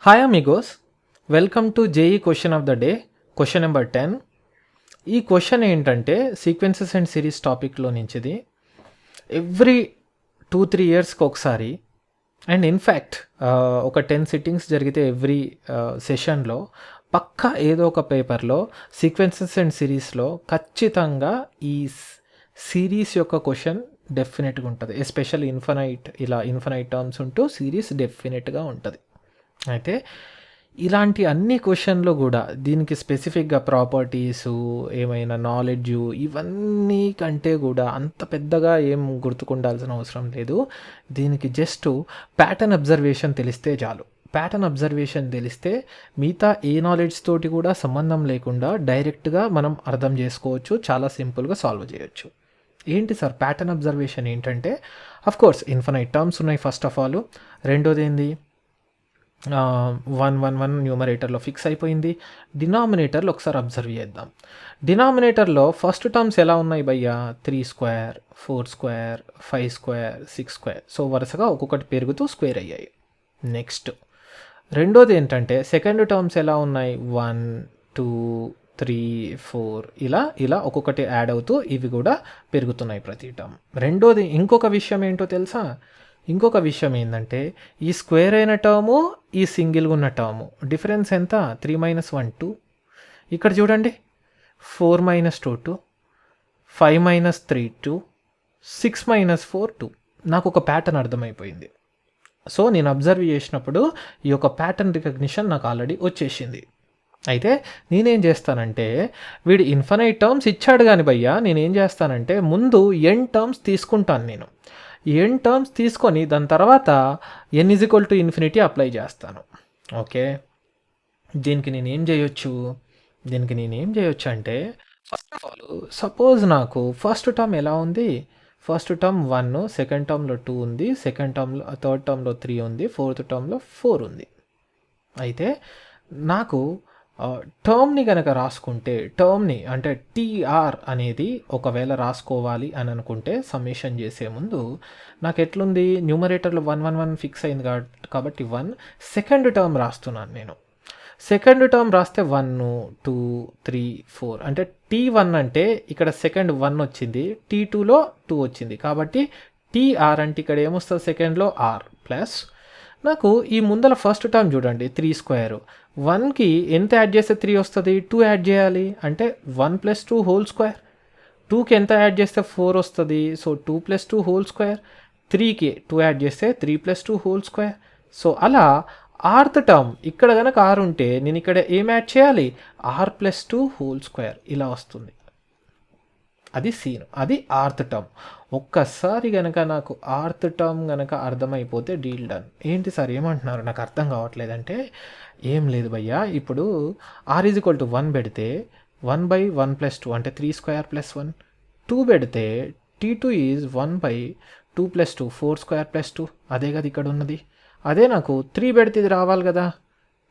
Hi Amigos, welcome to JEE question of the day, question number 10. ఈ question ఏంటంటే sequences and series టాపిక్లో నుంచిది. Every 2-3 ఇయర్స్కి ఒకసారి and in fact ఒక 10 సిట్టింగ్స్ జరిగితే ఎవ్రీ సెషన్లో పక్కా ఏదో ఒక పేపర్లో సీక్వెన్సెస్ అండ్ సిరీస్లో ఖచ్చితంగా ఈ సిరీస్ యొక్క క్వశ్చన్ డెఫినెట్గా ఉంటుంది. ఎస్పెషల్ ఇన్ఫైనైట్ టర్మ్స్ ఉంటూ సిరీస్ డెఫినెట్గా ఉంటుంది. అయితే ఇలాంటి అన్ని క్వశ్చన్లో కూడా దీనికి స్పెసిఫిక్గా ప్రాపర్టీసు, ఏమైనా నాలెడ్జ్, ఇవన్నీ కంటే కూడా అంత పెద్దగా ఏం గుర్తుకుండాల్సిన అవసరం లేదు. దీనికి జస్ట్ ప్యాటర్న్ అబ్జర్వేషన్ తెలిస్తే చాలు. ప్యాటర్న్ అబ్జర్వేషన్ తెలిస్తే మిగతా ఏ నాలెడ్జ్ తోటి కూడా సంబంధం లేకుండా డైరెక్ట్గా మనం అర్థం చేసుకోవచ్చు, చాలా సింపుల్గా సాల్వ్ చేయొచ్చు. ఏంటి సార్ ప్యాటర్న్ అబ్జర్వేషన్ ఏంటంటే, అఫ్కోర్స్ ఇన్ఫైనైట్ టర్మ్స్ ఉన్నాయి ఫస్ట్ ఆఫ్ ఆల్. రెండోది ఏంది, 1 న్యూమరేటర్లో ఫిక్స్ అయిపోయింది. డినామినేటర్లో ఒకసారి అబ్జర్వ్ చేద్దాం. డినామినేటర్లో ఫస్ట్ టర్మ్స్ ఎలా ఉన్నాయి భయ్యా? 3² 4² 5², 6². సో వరుసగా ఒక్కొక్కటి పెరుగుతూ స్క్వేర్ అయ్యాయి. నెక్స్ట్ రెండోది ఏంటంటే సెకండ్ టర్మ్స్ ఎలా ఉన్నాయి? 1 2 3 4 ఇలా ఒక్కొక్కటి యాడ్ అవుతూ ఇవి కూడా పెరుగుతున్నాయి ప్రతి టర్మ్. రెండోది ఇంకొక విషయం ఏంటో తెలుసా? ఇంకొక విషయం ఏంటంటే ఈ స్క్వేర్ అయిన టర్ము, ఈ సింగిల్గా ఉన్న టర్ము డిఫరెన్స్ ఎంత? 3 - 1 2. ఇక్కడ చూడండి 4 - 2 2, 5 - 3 2, 6 - 4 2. నాకు ఒక ప్యాటర్న్ అర్థమైపోయింది. సో నేను అబ్జర్వ్ చేసినప్పుడు ఈ యొక్క ప్యాటర్న్ రికగ్నిషన్ నాకు ఆల్రెడీ వచ్చేసింది. అయితే నేనేం చేస్తానంటే, వీడు ఇన్ఫైనైట్ టర్మ్స్ ఇచ్చాడు కానీ భయ్యా, నేనేం చేస్తానంటే ముందు n టర్మ్స్ తీసుకుంటాను. నేను n టర్మ్స్ తీసుకొని దాని తర్వాత n = అప్లై చేస్తాను. ఓకే, దీనికి నేనేం చేయొచ్చు అంటే, ఫస్ట్ ఆఫ్ ఆల్ సపోజ్ నాకు ఫస్ట్ టర్మ్ ఎలా ఉంది? ఫస్ట్ టర్మ్ 1, సెకండ్ టర్మ్లో 2 ఉంది, థర్డ్ టర్మ్లో 3 ఉంది, ఫోర్త్ టర్మ్లో 4 ఉంది. అయితే నాకు టర్మ్ని కనుక రాసుకుంటే, టర్మ్ని అంటే టీఆర్ అనేది ఒకవేళ రాసుకోవాలి అని అనుకుంటే సమ్మేషన్ చేసే ముందు నాకు ఎట్లుంది? న్యూమరేటర్లో 1 1 1 ఫిక్స్ అయింది కాబట్టి 1. సెకండ్ టర్మ్ రాస్తున్నాను నేను. సెకండ్ టర్మ్ రాస్తే 1 2 3 4 అంటే T1 అంటే ఇక్కడ సెకండ్ 1 వచ్చింది, T2లో 2 వచ్చింది, కాబట్టి టీఆర్ అంటే ఇక్కడ ఏమొస్తుంది? సెకండ్లో ఆర్ ప్లస్ నాకు ఈ ముందల ఫస్ట్ టర్మ్ చూడండి 3². 1కి ఎంత యాడ్ చేస్తే 3 వస్తుంది? 2 యాడ్ చేయాలి, అంటే 1 + 2 హోల్ స్క్వేర్. 2కి ఎంత యాడ్ చేస్తే 4 వస్తుంది? So 2 + 2 whole square. 3కి 2 యాడ్ చేస్తే 3 + 2 హోల్ స్క్వేర్. సో అలా ఆర్త్ టర్మ్ ఇక్కడ కనుక ఆర్ ఉంటే నేను ఇక్కడ ఏం యాడ్ చేయాలి? ఆర్ + 2 హోల్ స్క్వేర్ ఇలా వస్తుంది. అది సీన్, అది ఆర్త్ టర్మ్. ఒక్కసారి కనుక నాకు ఆర్త్ టర్మ్ కనుక అర్థమైపోతే డీల్ డన్. ఏంటి సార్ ఏమంటున్నారు, నాకు అర్థం కావట్లేదంటే, ఏం లేదు భయ్యా, ఇప్పుడు ఆర్ = 1 పెడితే 1/1 + 2 అంటే 3² + 1. 2 పెడితే T2 is 1/2 + 2 4² + 2. అదే కదా ఇక్కడ ఉన్నది. అదే నాకు 3 పెడితే ఇది రావాలి కదా,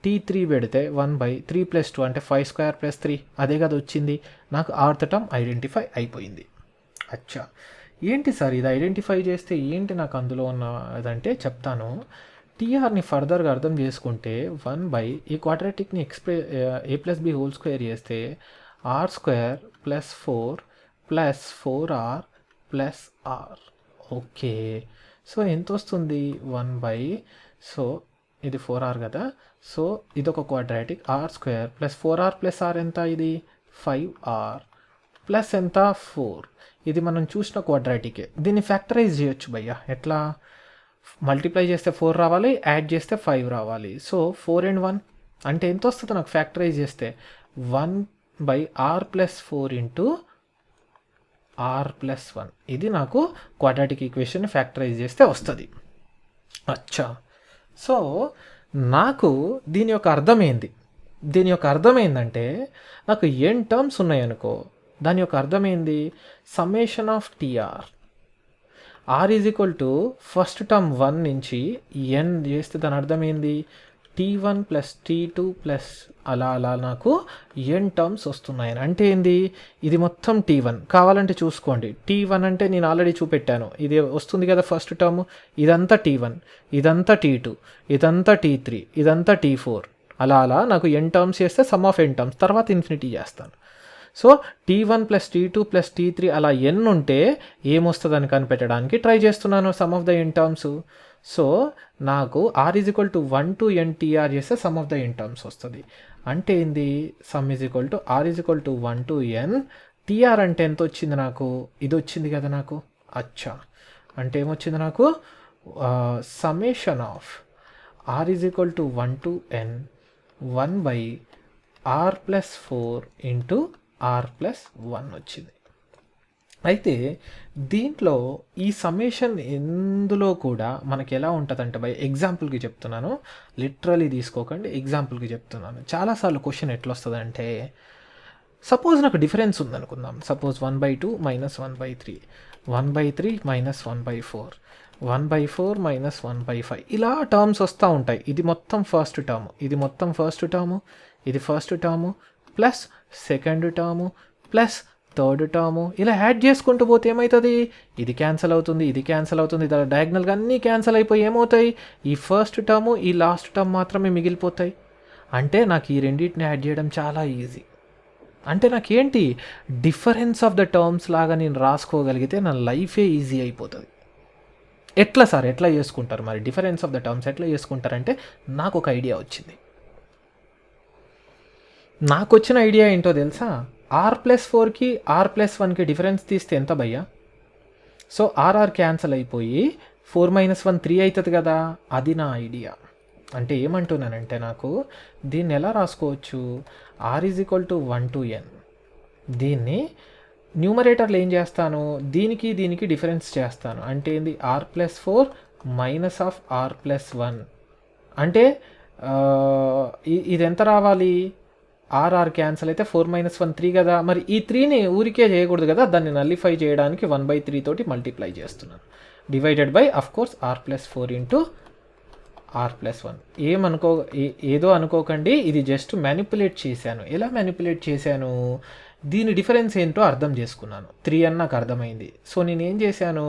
T3 పెడితే 1/3 + 2 అంటే 5² + 3. అదే కదా వచ్చింది. నాకు ఆర్త్ టర్మ్ ఐడెంటిఫై అయిపోయింది. అచ్చా, ఏంటి సార్ ఇది ఐడెంటిఫై చేస్తే ఏంటి నాకు అందులో ఉన్నదంటే చెప్తాను. టీఆర్ని ఫర్దర్గా అర్థం చేసుకుంటే 1 ఈ క్వాడ్రాటిక్ని a + b హోల్ స్క్వేర్ చేస్తే r² + 4 + 4r + r. Okay, so ఎంత వస్తుంది? 1 సో ఇది 4r కదా, సో ఇది ఒక క్వాడ్రాటిక్. r² + 4r + r ఎంత? ఇది 5r ప్లస్ ఎంత? 4. ఇది మనం చూసిన క్వాడ్రాటికే. దీన్ని ఫ్యాక్టరైజ్ చేయొచ్చు భయ్యా. ఎట్లా? మల్టిప్లై చేస్తే 4 రావాలి, యాడ్ చేస్తే 5 రావాలి. సో 4 and 1 అంటే ఎంత వస్తుంది నాకు ఫ్యాక్టరైజ్ చేస్తే? 1/r + 4 × r + 1. ఇది నాకు క్వాడ్రాటిక్ ఈక్వేషన్ ఫ్యాక్టరైజ్ చేస్తే వస్తుంది. అచ్చా, సో నాకు దీని యొక్క అర్థం ఏంది? దీని యొక్క అర్థం ఏంటంటే, నాకు n టర్మ్స్ ఉన్నాయనుకో, దాని యొక్క అర్థం ఏంది? Summation of TR. R = first term 1 నుంచి n చేస్తే దాని అర్థం ఏంది? T1 ప్లస్ T2 ప్లస్ అలా అలా నాకు n టర్మ్స్ వస్తున్నాయని. అంటే ఏంది, ఇది మొత్తం T1 కావాలంటే చూసుకోండి. T1 అంటే నేను ఆల్రెడీ చూపెట్టాను, ఇది వస్తుంది కదా ఫస్ట్ టర్మ్, ఇదంతా T1, ఇదంతా T2, ఇదంతా T3, ఇదంతా T4, అలా అలా నాకు n టర్మ్స్ చేస్తే సమ్ ఆఫ్ n టర్మ్స్ తర్వాత ఇన్ఫినిటీ చేస్తాను. So T1 plus T2 plus T3 అలా n ఉంటే ఏమొస్తుందని కనిపెట్టడానికి ట్రై చేస్తున్నాను some of the n terms. So నాకు r is equal to 1 to n tr చేస్తే some of the n terms వస్తుంది. అంటే ఏంది, some is equal to r is equal to 1 to n tr అంటే ఎంత వచ్చింది నాకు, ఇది వచ్చింది కదా నాకు. అచ్చా, అంటే ఏమొచ్చింది నాకు, summation of r is equal to 1 to n 1 by r plus 4 into r plus 1 వచ్చింది. అయితే దీంట్లో ఈ సమ్మేషన్ ఎందులో కూడా మనకి ఎలా ఉంటుందంటే బై ఎగ్జాంపుల్కి చెప్తున్నాను, లిటరలీ తీసుకోకండి, ఎగ్జాంపుల్కి చెప్తున్నాను. చాలాసార్లు క్వశ్చన్ ఎట్లా వస్తుందంటే, సపోజ్ నాకు డిఫరెన్స్ ఉందనుకుందాం, సపోజ్ 1/2 మైనస్ 1/3, 1/3 మైనస్ 1/4, 1/4 మైనస్ 1/5 ఇలా టర్మ్స్ వస్తూ ఉంటాయి. ఇది మొత్తం ఫస్ట్ టర్మ్, ఇది మొత్తం ఫస్ట్ టర్ము, ఇది first term plus second term plus third term, ఇలా యాడ్ చేసుకుంటూ పోతే ఏమవుతుంది, ఇది క్యాన్సిల్ అవుతుంది, ఇది క్యాన్సిల్ అవుతుంది, ఇలా డయాగ్నల్గా అన్నీ క్యాన్సిల్ అయిపోయి ఏమవుతాయి, ఈ ఫస్ట్ టర్ము ఈ లాస్ట్ టర్మ్ మాత్రమే మిగిలిపోతాయి. అంటే నాకు ఈ రెండింటిని యాడ్ చేయడం చాలా ఈజీ. అంటే నాకేంటి, డిఫరెన్స్ ఆఫ్ ద టర్మ్స్ లాగా నేను రాసుకోగలిగితే నా లైఫే ఈజీ అయిపోతుంది. ఎట్లా సార్, ఎట్లా చేసుకుంటారు మరి డిఫరెన్స్ ఆఫ్ ద టర్మ్స్ ఎట్లా చేసుకుంటారంటే, నాకు ఒక ఐడియా వచ్చింది. నాకు వచ్చిన ఐడియా ఏంటో తెలుసా, r+4కి r+1కి డిఫరెన్స్ తీస్తే ఎంత భయ్యా, సో ఆర్ఆర్ క్యాన్సిల్ అయిపోయి 4 - 1 3 అవుతుంది కదా, అది నా ఐడియా. అంటే ఏమంటున్నానంటే, నాకు దీన్ని ఎలా రాసుకోవచ్చు, r is equal to 1 to n, దీన్ని న్యూమరేటర్లో ఏం చేస్తాను, దీనికి దీనికి డిఫరెన్స్ చేస్తాను. అంటే ఏంది, r+4 మైనస్ ఆఫ్ r+1, అంటే ఇది ఎంత రావాలి, ఆర్ఆర్ క్యాన్సిల్ అయితే 4 - 1 3 కదా, మరి ఈ 3ని ఊరికే చేయకూడదు కదా, దాన్ని నల్లిఫై చేయడానికి 1/3 తోటి మల్టిప్లై చేస్తున్నాను, divided by of course r+4 into r+1. ఏదో అనుకోకండి, ఇది జస్ట్ మ్యానిపులేట్ చేశాను. ఎలా మ్యానిపులేట్ చేశాను, దీని డిఫరెన్స్ ఏంటో అర్థం చేసుకున్నాను. 3 అని నాకు అర్థమైంది. సో నేను ఏం చేశాను,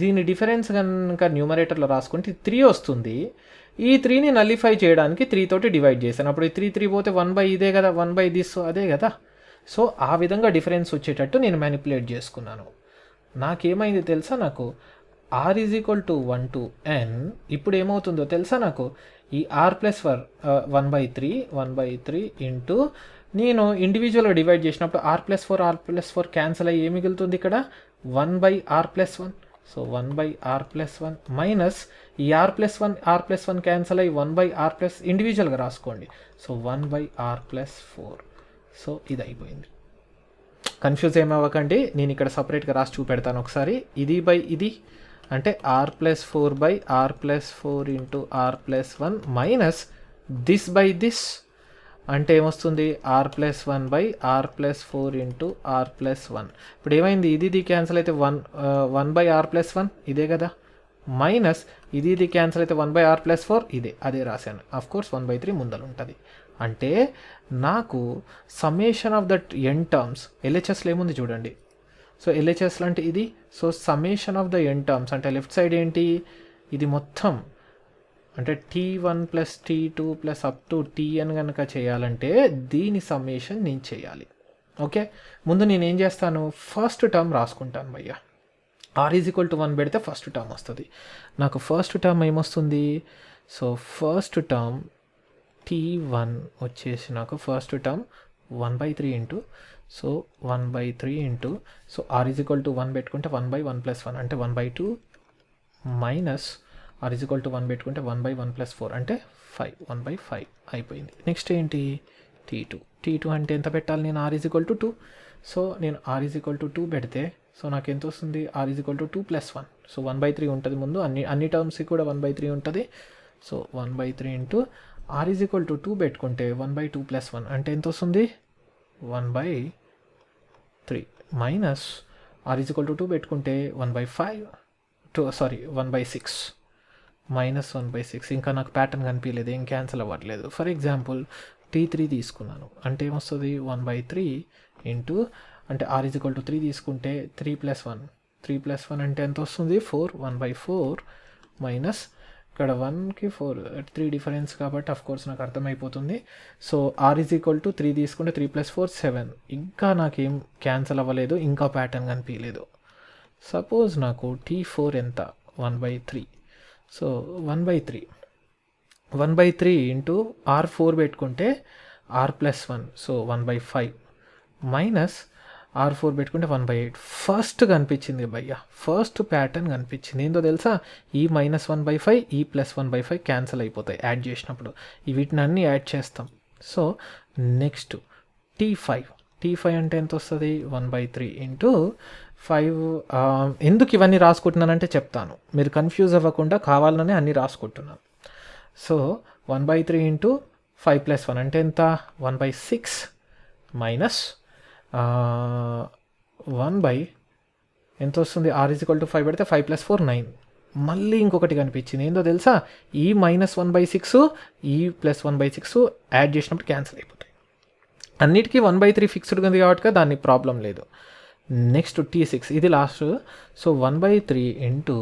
దీని డిఫరెన్స్ కనుక న్యూమరేటర్లో రాసుకుంటే 3 వస్తుంది, ఈ 3ని నల్లిఫై చేయడానికి 3 తోటి డివైడ్ చేశాను. అప్పుడు ఈ 3 పోతే 1 ఇదే కదా, 1 దిస్ అదే కదా. సో ఆ విధంగా డిఫరెన్స్ వచ్చేటట్టు నేను మ్యానిపులేట్ చేసుకున్నాను. నాకేమైంది తెలుసా, నాకు r is equal to 1 to n, ఇప్పుడు ఏమవుతుందో తెలుసా, నాకు ఈ r+1 1/3 ఇంటూ నేను ఇండివిజువల్గా డివైడ్ చేసినప్పుడు r+4 క్యాన్సిల్ అయ్యి ఏమి మిగులుతుంది ఇక్కడ, 1/r+1. సో 1/r+1 మైనస్ ఈ r+1 క్యాన్సిల్ అయ్యి 1/r+ ఇండివిజువల్గా రాసుకోండి, సో 1/r+4. సో ఇది అయిపోయింది. కన్ఫ్యూజ్ ఏమవ్వకండి, నేను ఇక్కడ సపరేట్గా రాసి చూపెడతాను ఒకసారి. ఇది బై ఇది అంటే r+4/r+4 into r+1 minus this by this అంటే ఏమొస్తుంది, r+1/r+4 ఇంటూ r+1. ఇప్పుడు ఏమైంది, ఇది క్యాన్సిల్ అయితే 1/r+1 ఇదే కదా, మైనస్ ఇది క్యాన్సిల్ అయితే 1/r+4 ఇదే, అదే రాశాను. ఆఫ్ కోర్స్ 1/3 ముందలు ఉంటుంది. అంటే నాకు summation of that n terms, ఎల్హెచ్ఎస్లో ఏముంది చూడండి, సో ఎల్హెచ్ఎస్లో అంటే ఇది, so summation of the n terms అంటే లెఫ్ట్ సైడ్ ఏంటి, ఇది మొత్తం అంటే T1 plus T2 plus up to Tn కనుక చేయాలంటే దీని సమ్మేషన్ నేను చేయాలి. ఓకే, ముందు నేను ఏం చేస్తాను, ఫస్ట్ టర్మ్ రాసుకుంటాను భయ్య. r ఈజ్ ఈక్వల్ టు 1 పెడితే ఫస్ట్ టర్మ్ వస్తుంది. నాకు ఫస్ట్ టర్మ్ ఏమొస్తుంది, సో ఫస్ట్ టర్మ్ T1 వచ్చేసి నాకు first term 1/3 into, so 1/3 into, so r is equal to 1 పెట్టుకుంటే 1/1 + 1 అంటే 1/2 minus r is equal to 1 పెట్టుకుంటే 1/1 + 4 అంటే 5, 1/5 అయిపోయింది. నెక్స్ట్ ఏంటి, T2 అంటే ఎంత పెట్టాలి నేను, r is equal to 2. So నేను r ఈజ్ ఈక్వల్ టు 2 పెడితే, సో నాకు ఎంత వస్తుంది, r is equal to 2 + 1. So 1/3 ఉంటుంది ముందు, అన్ని టర్మ్స్కి కూడా 1/3 ఉంటుంది. So 1/3 into r is equal to 2 పెట్టుకుంటే 1/2 + 1 అంటే ఎంత వస్తుంది, 1/3 minus r is equal to 2 పెట్టుకుంటే 1/6. -1/6 ఇంకా నాకు ప్యాటర్న్ కనిపించలేదు, ఏం క్యాన్సిల్ అవ్వట్లేదు. ఫర్ ఎగ్జాంపుల్ T3 తీసుకున్నాను అంటే ఏమొస్తుంది 1/3 ఇంటూ అంటే r=3 తీసుకుంటే 3 + 1 3 + 1 అంటే ఎంత వస్తుంది 4 1/4 మైనస్ ఇక్కడ 1కి 4 3 డిఫరెన్స్ కాబట్టి అఫ్ కోర్స్ నాకు అర్థమైపోతుంది. సో r=3 తీసుకుంటే 3 + 4 7 ఇంకా నాకేం క్యాన్సిల్ అవ్వలేదు, ఇంకా ప్యాటర్న్ కనిపించలేదు. సపోజ్ నాకు T4 ఎంత 1/3 సో 1/3 ఇంటూ r4 పెట్టుకుంటే r+1 సో 1/5 మైనస్ r4 పెట్టుకుంటే 1/8 ఫస్ట్ కనిపించింది భయ్య, ఫస్ట్ ప్యాటర్న్ కనిపించింది. ఏందో తెలుసా, ఈ -1/5 ఈ +1/5 క్యాన్సిల్ అయిపోతాయి యాడ్ చేసినప్పుడు, వీటిని అన్నీ యాడ్ చేస్తాం. సో నెక్స్ట్ T5 అంటే ఎంత వస్తుంది 1/3 ఇంటూ 5. ఎందుకు ఇవన్నీ రాసుకుంటున్నానంటే చెప్తాను, మీరు కన్ఫ్యూజ్ అవ్వకుండా కావాలనే అన్నీ రాసుకుంటున్నాను. సో 1/3 ఇంటూ 5 + 1 అంటే ఎంత 1/6 మైనస్ 1 ఎంత వస్తుంది r=5 పెడితే 5 + 4 9. మళ్ళీ ఇంకొకటి కనిపించింది, ఏందో తెలుసా, ఈ -1/6 ఈ +1/6 యాడ్ చేసినప్పుడు క్యాన్సిల్ అయిపోతాయి. అన్నిటికీ 1/3 ఫిక్స్డ్ ఉంది కాబట్టి దాన్ని ప్రాబ్లం లేదు. నెక్స్ట్ T6 ఇది లాస్ట్. సో 1/3 ఇంటూ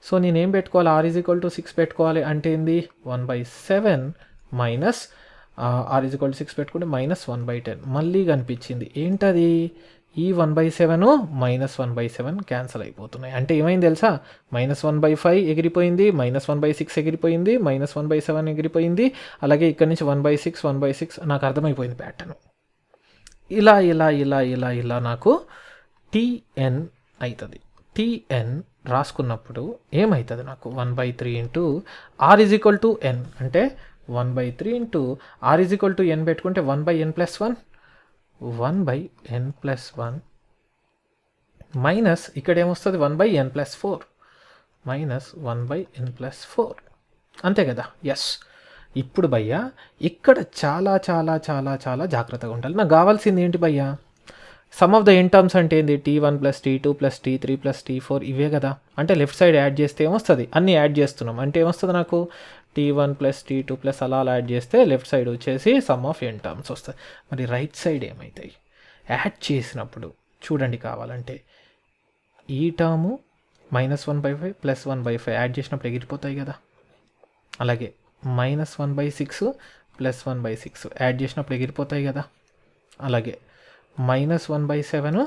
సో నేనేం పెట్టుకోవాలి r=6 పెట్టుకోవాలి అంటే ఏంది 1/7 మైనస్ r=6 పెట్టుకుంటే -1/10 మళ్ళీ కనిపించింది. ఏంటది ఈ 1/7 -1/7 క్యాన్సిల్ అయిపోతున్నాయి. అంటే ఏమైంది తెలుసా, -1/5 ఎగిరిపోయింది, -1/6 ఎగిరిపోయింది, -1/7 ఎగిరిపోయింది, అలాగే ఇక్కడ నుంచి 1/6 నాకు అర్థమైపోయింది ప్యాటర్న్. ఇలా నాకు TN అవుతుంది. TN రాసుకున్నప్పుడు ఏమవుతుంది నాకు 1/3 ఇంటూ r=n అంటే 1/3 ఇంటూ r=n పెట్టుకుంటే 1/n+1 మైనస్ ఇక్కడ ఏమొస్తుంది 1/n+4 మైనస్ 1/n+4 అంతే కదా. ఎస్, ఇప్పుడు భయ్యా ఇక్కడ చాలా చాలా చాలా చాలా జాగ్రత్తగా ఉండాలి. నాకు కావాల్సింది ఏంటి భయ్యా, some of the n terms అంటే ఏంది T1 + T2 + T3 + T4 ఇవే కదా. అంటే లెఫ్ట్ సైడ్ యాడ్ చేస్తే ఏమొస్తుంది, అన్నీ యాడ్ చేస్తున్నాం అంటే ఏమొస్తుంది నాకు T1 + T2 + అలా యాడ్ చేస్తే లెఫ్ట్ సైడ్ వచ్చేసి సమ్ ఆఫ్ n టర్మ్స్ వస్తుంది. మరి రైట్ సైడ్ ఏమవుతాయి యాడ్ చేసినప్పుడు చూడండి, కావాలంటే ఈ టర్ము -1/5 +1/5 యాడ్ చేసినప్పుడు ఎగిరిపోతాయి కదా. అలాగే -1/6 +1/6 యాడ్ చేసినప్పుడు ఎగిరిపోతాయి కదా. అలాగే -1/7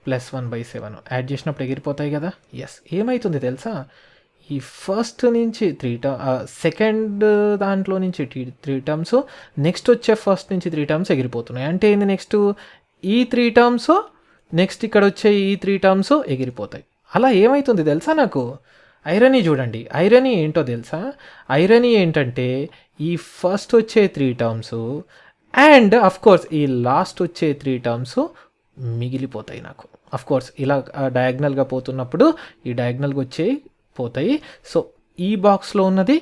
+1/7 యాడ్ చేసినప్పుడు ఎగిరిపోతాయి కదా. ఎస్, ఏమవుతుంది తెలుసా, ఈ ఫస్ట్ నుంచి సెకండ్ దాంట్లో నుంచి 3 టర్మ్స్, నెక్స్ట్ వచ్చే ఫస్ట్ నుంచి 3 టర్మ్స్ ఎగిరిపోతున్నాయి. అంటే ఏంది, నెక్స్ట్ ఈ 3 టర్మ్స్, నెక్స్ట్ ఇక్కడ వచ్చే ఈ 3 టర్మ్స్ ఎగిరిపోతాయి. అలా ఏమవుతుంది తెలుసా నాకు, ఐరనీ చూడండి, ఐరనీ ఏంటో తెలుసా, ఐరనీ ఏంటంటే ఈ ఫస్ట్ వచ్చే 3 టర్మ్స్ అండ్ అఫ్కోర్స్ ఈ లాస్ట్ వచ్చే 3 టర్మ్స్ మిగిలిపోతాయి నాకు. అఫ్కోర్స్ ఇలా డయాగ్నల్గా పోతున్నప్పుడు ఈ డయాగ్నల్గా పోతాయి. సో ఈ బాక్స్లో ఉన్నది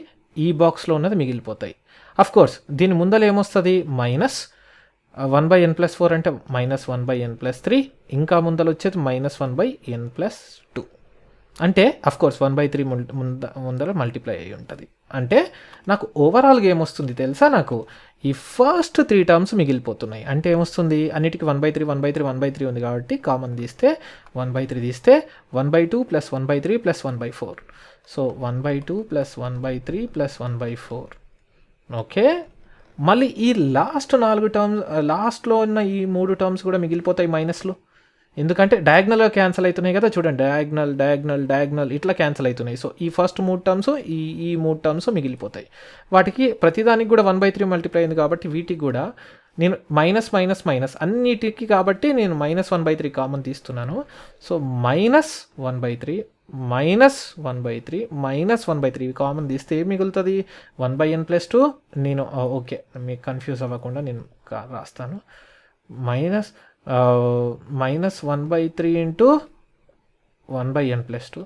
ఈ బాక్స్లో ఉన్నది మిగిలిపోతాయి. అఫ్కోర్స్ దీని ముందర ఏమొస్తుంది -1/n+4 అంటే -1/n+3, ఇంకా ముందర వచ్చేది -1/n+2 అంటే అఫ్కోర్స్ 1/3 ముందర మల్టిప్లై అయ్యి ఉంటుంది. అంటే నాకు ఓవరాల్గా ఏమొస్తుంది తెలుసా, నాకు ఈ ఫస్ట్ 3 టర్మ్స్ మిగిలిపోతున్నాయి. అంటే ఏమొస్తుంది, అన్నిటికీ 1/3 ఉంది కాబట్టి కామన్ తీస్తే 1/3 తీస్తే 1/2 + 1/3 + 1/4 సో 1/2 + 1/3 + 1/4 ఓకే. మళ్ళీ ఈ లాస్ట్ 4 టర్మ్స్, లాస్ట్లో ఉన్న ఈ 3 టర్మ్స్ కూడా మిగిలిపోతాయి మైనస్లో, ఎందుకంటే డయాగ్నల్గా క్యాన్సిల్ అవుతున్నాయి కదా. చూడండి, డయాగ్నల్ ఇట్లా క్యాన్సిల్ అవుతున్నాయి. సో ఈ ఫస్ట్ 3 టర్మ్స్ ఈ 3 టర్మ్స్ మిగిలిపోతాయి. వాటికి ప్రతిదానికి కూడా 1/3 మల్టిప్లై అయింది కాబట్టి వీటికి కూడా నేను మైనస్ అన్నిటికీ కాబట్టి నేను -1/3 కామన్ తీస్తున్నాను. సో -1/3 -1/3 కామన్ తీస్తే ఏం మిగులుతుంది 1/n+2. నేను ఓకే మీకు కన్ఫ్యూజ్ అవ్వకుండా నేను రాస్తాను, -1/3 ఇంటూ 1/n+2.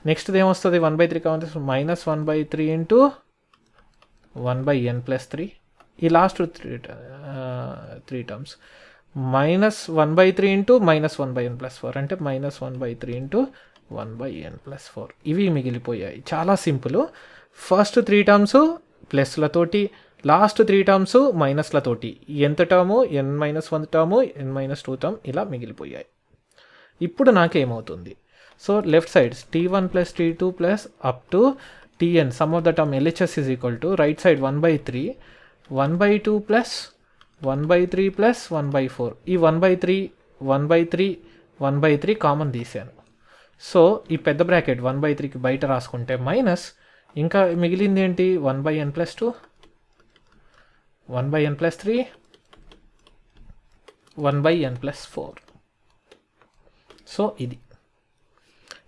నెక్స్ట్ ఏమొస్తుంది 1/3 కావాలి -1/3 ఇంటూ 1/n+3. ఈ లాస్ట్ 3 టర్మ్స్ -1/3 ఇంటూ -1/n+4 అంటే -1/3 ఇంటూ 1/n+4 ఇవి మిగిలిపోయాయి. చాలా సింపుల్. ఫస్ట్ 3 టర్మ్స్ ప్లస్లతోటి, లాస్ట్ 3 టర్మ్స్ మైనస్లతోటి, ఎంత term n-1 term n-2 term ఇలా మిగిలిపోయాయి. ఇప్పుడు నాకేమవుతుంది? So left side t1 plus t2 plus up to tn sum of the term LHS is equal to right side 1/3 1/2 plus 1/3 plus 1/4. ఈ 1/3 1/3 1/3 common తీసాను. So ఈ పెద్ద బ్రాకెట్ 1/3కి బయట రాసుకుంటే మైనస్, ఇంకా మిగిలింది ఏంటి? 1/n+2 1/n+3 1/n+4. సో ఇది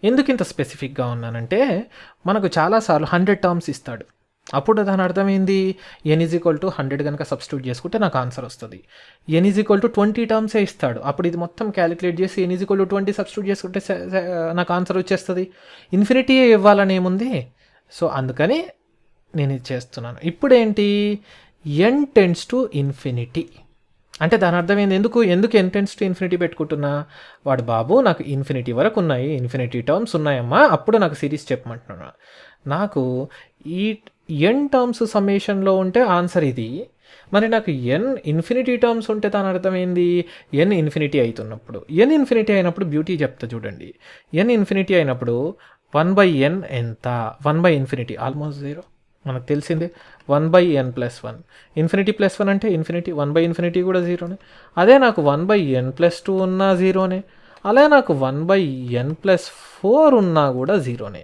ఎందుకు ఇంత స్పెసిఫిక్గా ఉన్నానంటే, మనకు చాలాసార్లు 100 టర్మ్స్ ఇస్తాడు. అప్పుడు దాని అర్థమైంది, n=100 కనుక సబ్స్టిట్యూట్ చేసుకుంటే నాకు ఆన్సర్ వస్తుంది. n=20 టర్మ్సే ఇస్తాడు. అప్పుడు ఇది మొత్తం క్యాలిక్యులేట్ చేసి n=20 సబ్స్టిట్యూట్ చేసుకుంటే నాకు ఆన్సర్ వచ్చేస్తుంది. ఇన్ఫినిటీ ఇవ్వాలని ఏముంది? సో అందుకని నేను ఇది చేస్తున్నాను. ఇప్పుడేంటి? n→∞. అంటే దాని అర్థం ఏంది? ఎందుకు n→∞ పెట్టుకుంటున్నా? వాడు బాబు నాకు ఇన్ఫినిటీ వరకు ఉన్నాయి, ఇన్ఫినిటీ టర్మ్స్ ఉన్నాయమ్మా, అప్పుడు నాకు సిరీస్ చెప్పమంటున్నా. నాకు ఈ n టర్మ్స్ సమ్మేషన్లో ఉంటే ఆన్సర్ ఇది. మరి నాకు ఇన్ఫినిటీ టర్మ్స్ ఉంటే దాని అర్థం ఏంది? ఇన్ఫినిటీ అవుతున్నప్పుడు, ఇన్ఫినిటీ అయినప్పుడు బ్యూటీ చెప్తా చూడండి. ఇన్ఫినిటీ అయినప్పుడు 1/n ఎంత? 1/∞ ఆల్మోస్ట్ 0 మనకు తెలిసిందే. 1/n+1 ఇన్ఫినిటీ +1 అంటే ఇన్ఫినిటీ, 1/∞ కూడా 0నే. అదే నాకు 1/n+2 ఉన్నా 0నే. అలా నాకు 1/n+4 ఉన్నా కూడా 0నే.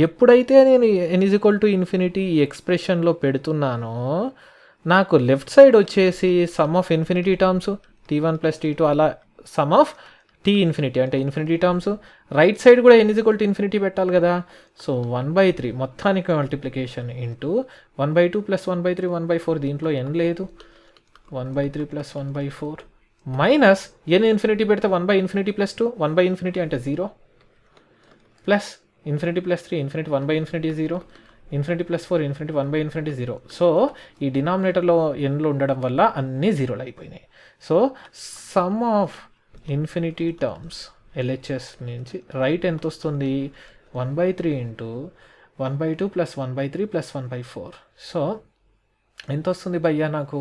ఎప్పుడైతే నేను n=∞ ఈ ఎక్స్ప్రెషన్లో పెడుతున్నానో నాకు లెఫ్ట్ సైడ్ వచ్చేసి some of infinity terms t1 plus t2 అలా సమ్ ఆఫ్ t∞ అంటే ఇన్ఫినిటీ టర్మ్స్, రైట్ సైడ్ కూడా n=∞ పెట్టాలి కదా. సో 1/3 మొత్తానికి మల్టిప్లికేషన్ ఇంటూ 1/2 ప్లస్ 1/3 1/4, దీంట్లో n లేదు, 1/3 ప్లస్ 1/4 మైనస్ n పెడితే 1/∞+2 1/∞ అంటే 0 ప్లస్ ∞+3 1/∞ 0 ∞+4 1/∞ 0. సో ఈ డినామినేటర్లో nలో ఉండడం వల్ల అన్నీ జీరోలు అయిపోయినాయి. So some of infinity terms LHS నుంచి రైట్ ఎంత వస్తుంది? 1/3 ఇంటూ 1/2 ప్లస్ 1/3 ప్లస్ 1/4. సో ఎంత వస్తుంది భయ్యా నాకు?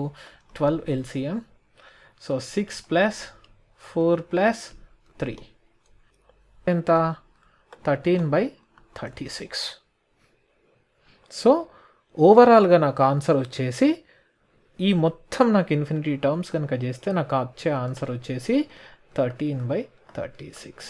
12 LCM. సో 6 ప్లస్ 4 ప్లస్ 3 ఎంత? 13/36. సో ఓవరాల్గా నాకు ఆన్సర్ వచ్చేసి ఈ మొత్తం నాకు ఇన్ఫినిటీ టర్మ్స్ కనుక చేస్తే నాకు వచ్చే ఆన్సర్ వచ్చేసి 13/36.